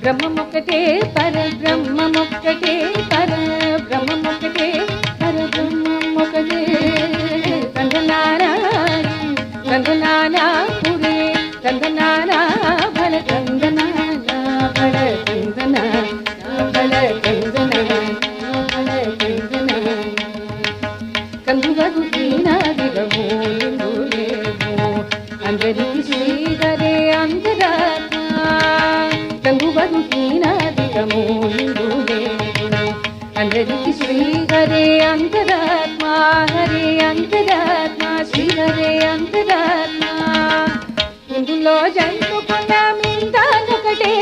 బ్రహ్మమొక్కటే పరబ్రహ్మమొక్కటే పరబ్రహ్మమొక్కటే పరబ్రహ్మమొక్కటే తందనారాయణ తందనానా పురే తందనానా బల తందనానా బల తందనా బల తందనా బల తందనా కందువగు దీనాదిగము ఇందులేము అందరికి శ్రీహరే అంతరాత్మ కందువగు దీనాదిగము ఇందులేము అందరికి శ్రీహరే అంతరాత్మ హరే అంతరాత్మ శ్రీహరే అంతరాత్మ ఇందులో జంతుకున్న మిందానొకటే